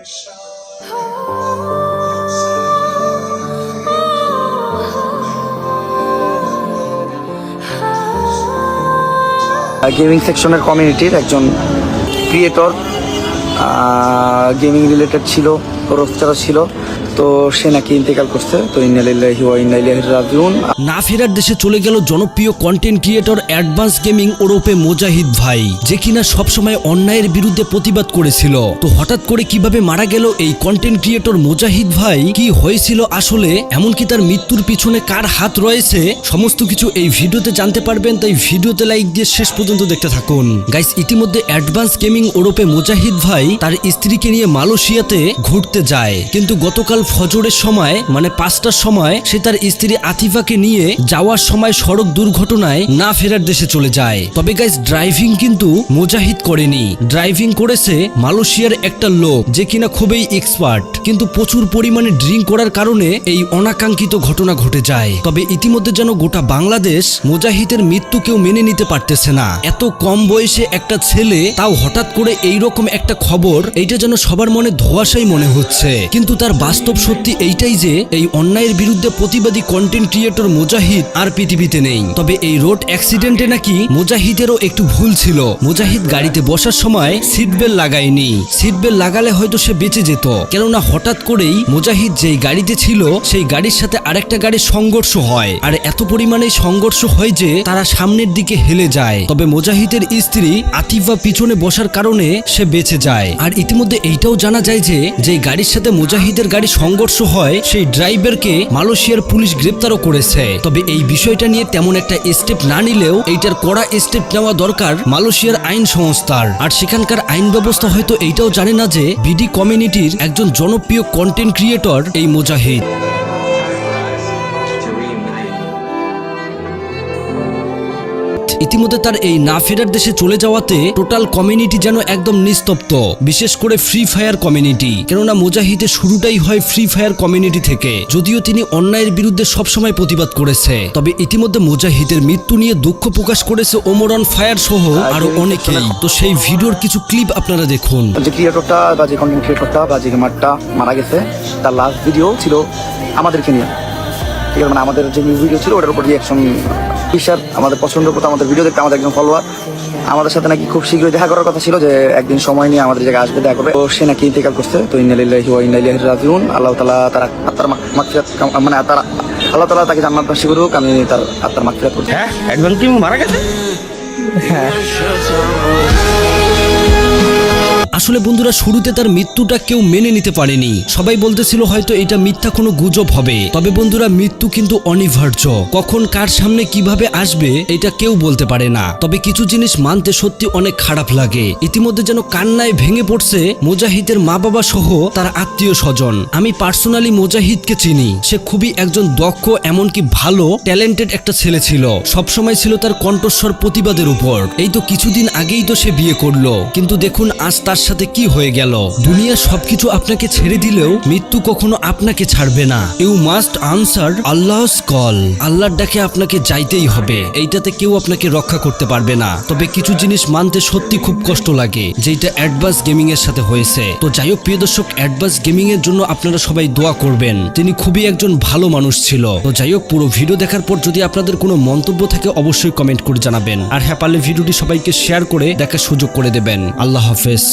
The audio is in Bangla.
গেমিং সেকশনের কমিউনিটির একজন ক্রিয়েটর, গেমিং রিলেটেড ছিল, রোস্টার ছিল, তো সে নাকি ইন্তেকাল করছে। তো ইন্না লিল্লাহি ওয়া ইন্না ইলাইহি রাজিউন। না ফেরার দেশে চলে গেল জনপ্রিয় কন্টেন্ট ক্রিয়েটর অ্যাডভান্স গেমিং ওরফে মুজাহিদ ভাই, যে কিনা সবসময় অন্যায়ের বিরুদ্ধে প্রতিবাদ করেছিল। তো হঠাৎ করে কিভাবে মারা গেল এই কন্টেন্ট ক্রিয়েটর মুজাহিদ ভাই, কি হয়েছিল আসলে, এমনকি তার মৃত্যুর পিছনে কার হাত রয়েছে, সমস্ত কিছু এই ভিডিওতে জানতে পারবেন। তাই ভিডিওতে লাইক দিয়ে শেষ পর্যন্ত দেখতে থাকুন। গাইস, ইতিমধ্যে অ্যাডভান্স গেমিং ওরফে মুজাহিদ ভাই তার স্ত্রীকে নিয়ে মালয়েশিয়াতে ঘুরতে যায়, কিন্তু গতকাল ফজরের সময় মানে 5টার সময় সে তার স্ত্রী আতিফাকে নিয়ে যাওয়ার সময় সড়ক দুর্ঘটনায় না ফেরার দেশে চলে যায়। তবে গাইস, ড্রাইভিং কিন্তু মুজাহিদ করেনি, ড্রাইভিং করেছে মালয়েশিয়ার একটা লোক, যে কিনা খুবই এক্সপার্ট, কিন্তু প্রচুর পরিমাণে ড্রিঙ্ক করার কারণে এই অনাকাঙ্ক্ষিত ঘটনা ঘটে যায়। তবে ইতিমধ্যে যেন গোটা বাংলাদেশ মুজাহিদের মৃত্যু কেউ মেনে নিতে পারতেছে না। এত কম বয়সে একটা ছেলে, তাও হঠাৎ করে এইরকম একটা খবর, এইটা যেন সবার মনে ধোঁয়াশাই মনে হচ্ছে। কিন্তু তার বাস্তব সত্যি এইটাই যে এই অন্যায়ের বিরুদ্ধে প্রতিবাদী কন্টেন্ট ক্রিয়েটর মুজাহিদ আর পৃথিবীতে নেই। তবে এই রোড অ্যাক্সিডেন্টে নাকি মুজাহিদেরও একটু ভুল ছিল। মুজাহিদ গাড়িতে বসার সময় সিট বেল্ট লাগায়নি, সিট বেল্ট লাগালে হয়তো সে বেঁচে যেত, কেননা হঠাৎ করেই মুজাহিদ যেই গাড়িতে ছিল সেই গাড়ির সাথে আরেকটা গাড়ির সংঘর্ষ হয়, আর এত পরিমাণে সংঘর্ষ হয় যে তারা সামনের দিকে হেলে যায়। তবে মুজাহিদের স্ত্রী আতিফা পিছনে বসার কারণে সে বেঁচে যায়। আর ইতিমধ্যে এইটাও জানা যায় যে যেই গাড়ির সাথে মুজাহিদের গাড়ি সংঘর্ষ হয় সেই ড্রাইভারকে মালয়েশিয়ার পুলিশ গ্রেপ্তারও করেছে। তবে এই বিষয়টা নিয়ে তেমন একটা স্টেপ না নিলেও এইটার কড়া স্টেপ নেওয়া দরকার মালয়েশিয়ার আইন সংস্থার। আর সেখানকার আইন ব্যবস্থা হয়তো এইটাও জানে না যে বিডি কমিউনিটির একজন জনপ্রিয় কন্টেন্ট ক্রিয়েটর এই মুজাহিদ। ইতিমধ্যে তার এই না ফেরার দেশে চলে যাওয়াতে টোটাল কমিউনিটি যেন একদম নিস্তব্ধ, বিশেষ করে ফ্রি ফায়ার কমিউনিটি, কেননা মুজাহিদের শুরুটাই হয় ফ্রি ফায়ার কমিউনিটি থেকে। যদিও তিনি অন্যায়ের বিরুদ্ধে সবসময় প্রতিবাদ করেছে, তবে ইতিমধ্যে মুজাহিদের মৃত্যু নিয়ে দুঃখ প্রকাশ করেছে ওমর ফায়ার সহ আরো অনেকেই। তো সেই ভিডিওর কিছু ক্লিপ আপনারা দেখুন। যে ক্রিয়েটরটা বা যে কন্টেন্ট ক্রিয়েটরটা বা যে গেমারটা মারা গেছে, তার লাস্ট ভিডিও ছিল আমাদেরকে নিয়ে, ঠিক আছে, মানে আমাদের যে ভিডিও ছিল ওটার উপর রিয়াকশন স্যার আমাদের পছন্দ করতো, আমাদের ভিডিও দেখতে আমাদের একজন ফলোয়ার, আমাদের সাথে নাকি খুব শীঘ্রই দেখা করার কথা ছিল, যে একদিন সময় নিয়ে আমাদের জায়গায় আসবে, দেখা করবে। তো সে নাকি ইন্তেকাল করছে। তো ইন্না লিল্লাহি ওয়া ইন্না ইলাইহি রাজিউন। আল্লাহ তাআলা তার আত্মার মাগফিরাত, মানে আল্লাহ তাআলা তাকে জান্নাতবাসী করুক। আমি তার আত্মার মাগফিরাত করছি। হ্যাঁ, অ্যাডভান্স কি মারা গেছে? হ্যাঁ, আসলে বন্ধুরা, শুরুতে তার মৃত্যুটা কেউ মেনে নিতে পারেনি, সবাই বলতেছিল হয়তো এটা মিথ্যা কোনো গুজব হবে। তবে বন্ধুরা, মৃত্যু কিন্তু অনিবার্য, কখন কার সামনে কিভাবে আসবে এটা কেউ বলতে পারে না। তবে কিছু জিনিস মানতে সত্যি অনেক খারাপ লাগে। ইতিমধ্যে যেন কান্নায় ভেঙে পড়ছে মুজাহিদের মা বাবা সহ তার আত্মীয় স্বজন। আমি পার্সোনালি মুজাহিদকে চিনি, সে খুবই একজন দক্ষ, এমনকি ভালো ট্যালেন্টেড একটা ছেলে ছিল। সবসময় ছিল তার কণ্ঠস্বর প্রতিবাদের উপর। এই তো কিছুদিন আগেই তো সে বিয়ে করলো, কিন্তু দেখুন আজ তার সাথে কি হয়ে গেল। দুনিয়া সবকিছু আপনাকে ছেড়ে দিলেও মৃত্যু কখনো আপনাকে ছাড়বে না। You must answer Allah's call. আল্লাহর ডাকে আপনাকে যাইতেই হবে, এইটাতে কেউ আপনাকে রক্ষা করতে পারবে না। তবে কিছু জিনিস মানতে সত্যি খুব কষ্ট লাগে, যেটা অ্যাডভান্স গেমিং এর সাথে হয়েছে। তো যাই হোক প্রিয় দর্শক, অ্যাডভান্স গেমিং এর জন্য আপনারা সবাই দোয়া করবেন, তিনি খুবই একজন ভালো মানুষ ছিল। তো যাই হোক, পুরো ভিডিও দেখার পর যদি আপনাদের কোনো মন্তব্য থাকে অবশ্যই কমেন্ট করে জানাবেন। আর হ্যাঁ, পারলে ভিডিওটি সবাইকে শেয়ার করে দেখার সুযোগ করে দেবেন। আল্লাহ হাফেজ।